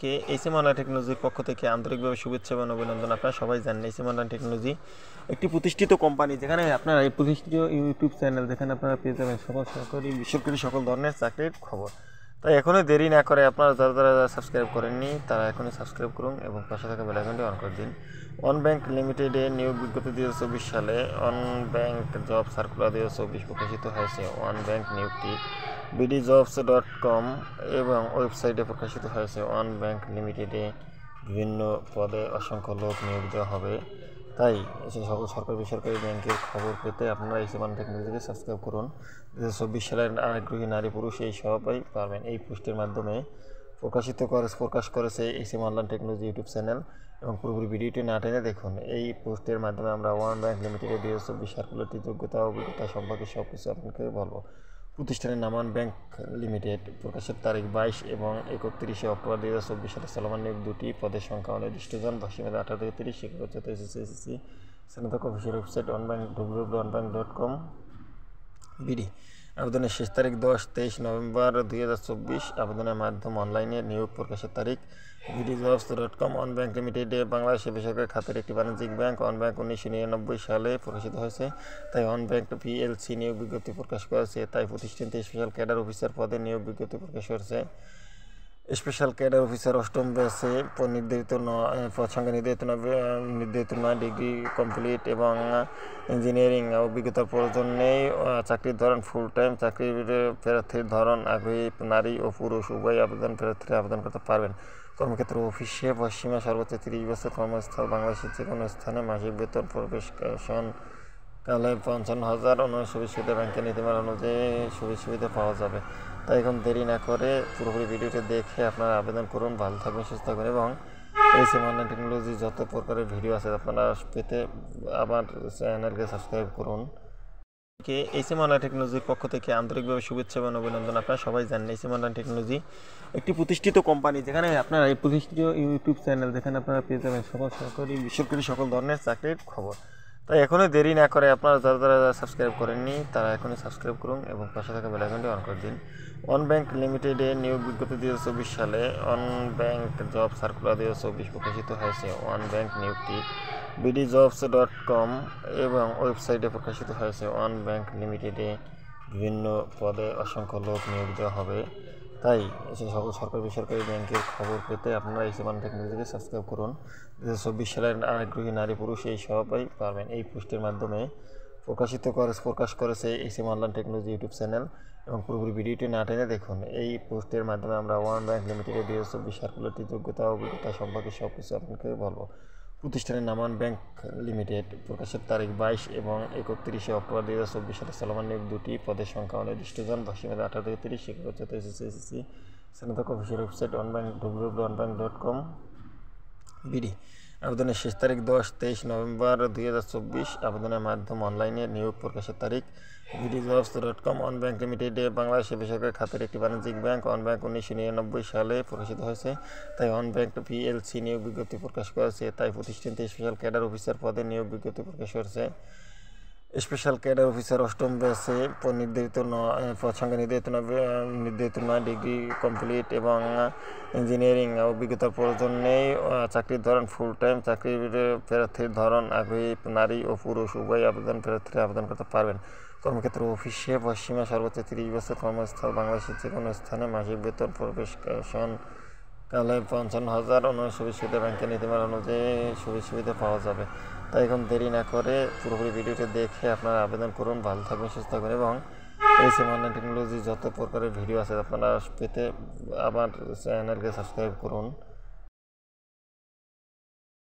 সবাইকে HM online টেকনোলজির পক্ষ থেকে আন্তরিকভাবে শুভেচ্ছা এবং অভিনন্দন। আপনারা সবাই জানেন এইচএম অনলাইন টেকনোলজি একটি প্রতিষ্ঠিত কোম্পানি, যেখানে আপনারা এই প্রতিষ্ঠিত ইউটিউব চ্যানেল, যেখানে আপনারা পেয়ে যাবেন সকল সরকারি বেসরকারি সকল ধরনের চাকরির খবর। তাই এখনই দেরি না করে আপনারা যারা সাবস্ক্রাইব করেননি তারা এখনই সাবস্ক্রাইব করুন এবং পাশে থাকা বেল আইকনটি অন করে দিন। ওয়ান ব্যাংক লিমিটেডে নিয়োগ বিজ্ঞপ্তি 2024 সালে ওয়ান ব্যাংক জব সার্কুলার 2024 প্রকাশিত হয়েছে। ওয়ান ব্যাংক নিয়োগটি bdjobs.com এবং ওয়েবসাইটে প্রকাশিত হয়েছে। ওয়ান ব্যাংক লিমিটেডে বিভিন্ন পদে অসংখ্য লোক নিয়োগ দেওয়া হবে। তাই সকল সরকারি বেসরকারি ব্যাংকের খবর পেতে আপনারা এইচএম অনলাইন টেকনোলজিকে সাবস্ক্রাইব করুন। 2024 সালের আগ্রহী নারী পুরুষ এই সবাই পারবেন। এই পোস্টের মাধ্যমে প্রকাশ করেছে HM online technology YouTube channel এবং পুরোপুরি ভিডিওটি না টেনে দেখুন। এই পোস্টের মাধ্যমে আমরা ওয়ান ব্যাংক লিমিটেডের 2024 সার্কুলারটি যোগ্যতা ও অভিজ্ঞতা সম্পর্কে সব কিছু আপনাকে বলবো। প্রতিষ্ঠানের নাম ওয়ান ব্যাংক লিমিটেড। প্রকাশের তারিখ 22 এবং 31 অক্টোবর 2024 সালে চলমান নিয়োগ দুটি পদের সংখ্যা অনির্দিষ্টজন। ভাষীমেধা 18 থেকে 30। শিক্ষাগত এসএসসি স্নাতক। Official website www.onbank.com BD. আবেদনের শেষ তারিখ 23 নভেম্বর 2024। আবেদনের মাধ্যম অনলাইনে। নিয়োগ প্রকাশের তারিখ bdjobs.com। ওয়ান ব্যাংক লিমিটেডে বাংলাদেশের বেসরকারি খাতের একটি বাণিজ্যিক ব্যাংক। ওয়ান ব্যাংক 1999 সালে প্রকাশিত হয়েছে। তাই ওয়ান ব্যাংক পিএলসি নিয়োগ বিজ্ঞপ্তি প্রকাশ করেছে। তাই প্রতিষ্ঠানটি স্পেশাল ক্যাডার অফিসার পদে নিয়োগ বিজ্ঞপ্তি প্রকাশ করেছে। স্পেশাল ক্যাডার অফিসার অষ্টম ব্যাচে নির্ধারিত পদ সংখ্যা নির্ধারিত নয়। ডিগ্রি কমপ্লিট এবং ইঞ্জিনিয়ারিং অভিজ্ঞতার প্রয়োজন নেই। চাকরির ধরন ফুল টাইম। চাকরির প্রার্থীর ধরন আগ্রহী নারী ও পুরুষ উভয় প্রার্থীরা আবেদন করতে পারবেন। কর্মক্ষেত্র অফিসে বয়সসীমা সর্বোচ্চ 30 বছর। কর্মস্থল বাংলাদেশের যে কোনো স্থানে। মাসিক বেতন প্রবেশকালে 55,000। অন্য সুবিধা সুবিধা ব্যাংকের নীতিমালা অনুযায়ী সুবিধা পাওয়া যাবে। তাই এখন দেরি না করে পুরোপুরি ভিডিওটি দেখে আপনারা আবেদন করুন। ভালো থাকবেন, সুস্থ থাকবেন এবং এইচএম অনলাইন টেকনোলজি যত প্রকারের ভিডিও আছে আপনারা পেতে আমার চ্যানেলকে সাবস্ক্রাইব করুন। এইচএম অনলাইন টেকনোলজির পক্ষ থেকে আন্তরিকভাবে শুভেচ্ছা এবং অভিনন্দন। আপনারা সবাই জানেন এইচএম অনলাইন টেকনোলজি একটি প্রতিষ্ঠিত কোম্পানি, যেখানে আপনারা এই প্রতিষ্ঠিত ইউটিউব চ্যানেল, যেখানে আপনারা পেয়ে যাবেন সকল সরকারি বেসরকারি সকল ধরনের চাকরির খবর। তাই এখনই দেরি না করে আপনারা যারা সাবস্ক্রাইব করেননি তারা এখনই সাবস্ক্রাইব করুন এবং পাশে থাকা বেল আইকনটি অন করে দিন। ওয়ান ব্যাংক লিমিটেডে নিয়োগ বিজ্ঞপ্তি 2024 সালে ওয়ান ব্যাংক জব সার্কুলার 2024 প্রকাশিত হয়েছে। ওয়ান ব্যাংক নিয়োগটি bdjobs.com এবং ওয়েবসাইটে প্রকাশিত হয়েছে। ওয়ান ব্যাংক লিমিটেডে বিভিন্ন পদে অসংখ্য লোক নিয়োগ দেওয়া হবে। তাই সকল সরকারি বেসরকারি ব্যাংকের খবর পেতে আপনারা এইচএম অনলাইন টেকনোলজিকে সাবস্ক্রাইব করুন। 2024 সালের আগ্রহী নারী পুরুষ এই সবাই পারবেন। এই পোস্টের মাধ্যমে প্রকাশ করেছে HM online technology YouTube channel এবং পুরোপুরি ভিডিওটি না টেনে দেখুন। এই পোস্টের মাধ্যমে আমরা ওয়ান ব্যাংক লিমিটেডের 2024 সার্কুলারটি যোগ্যতা ও অভিজ্ঞতা সম্পর্কে সব কিছু আপনাকে বলবো। প্রতিষ্ঠানের নাম ওয়ান ব্যাংক লিমিটেড। প্রকাশের তারিখ 22 এবং 31 অক্টোবর 2024 সালে চলমান নিয়োগ দুটি পদের সংখ্যা অনির্দিষ্টজন। ভাষীমেধা 18 থেকে 30। শিক্ষাগত এসএসসি স্নাতক। Official website www.onbank.com BD. আবেদনের শেষ তারিখ 23 নভেম্বর 2024। আবেদনের মাধ্যম অনলাইনে। নিয়োগ প্রকাশের তারিখ bdjobs.com। ওয়ান ব্যাংক লিমিটেডে বাংলাদেশের বেসরকারি খাতের একটি বাণিজ্যিক ব্যাংক। ওয়ান ব্যাংক 1999 সালে প্রকাশিত হয়েছে। তাই ওয়ান ব্যাংক পিএলসি নিয়োগ বিজ্ঞপ্তি প্রকাশ করেছে। তাই প্রতিষ্ঠানটি স্পেশাল ক্যাডার অফিসার পদে নিয়োগ বিজ্ঞপ্তি প্রকাশ করেছে। স্পেশাল ক্যাডার অফিসার অষ্টম ব্যাচে নির্ধারিত পদ সংখ্যা নির্ধারিত নয়। ডিগ্রি কমপ্লিট এবং ইঞ্জিনিয়ারিং অভিজ্ঞতার প্রয়োজন নেই। চাকরির ধরন ফুল টাইম। চাকরির প্রার্থীর ধরন আগ্রহী নারী ও পুরুষ উভয় প্রার্থীরা আবেদন করতে পারবেন। কর্মক্ষেত্র অফিসে বয়সসীমা সর্বোচ্চ 30 বছর। কর্মস্থল বাংলাদেশের যে কোনো স্থানে। মাসিক বেতন প্রবেশকালে 55,000। অন্য সুবিধা ব্যাংকের নীতিমালা অনুযায়ী সুবিধা পাওয়া যাবে। তাই এখন দেরি না করে পুরোপুরি ভিডিওটি দেখে আপনারা আবেদন করুন। ভালো থাকবেন, সুস্থ থাকবেন এবং এইচএম অনলাইন টেকনোলজি যত প্রকারের ভিডিও আছে আপনারা পেতে আমার চ্যানেলকে সাবস্ক্রাইব করুন।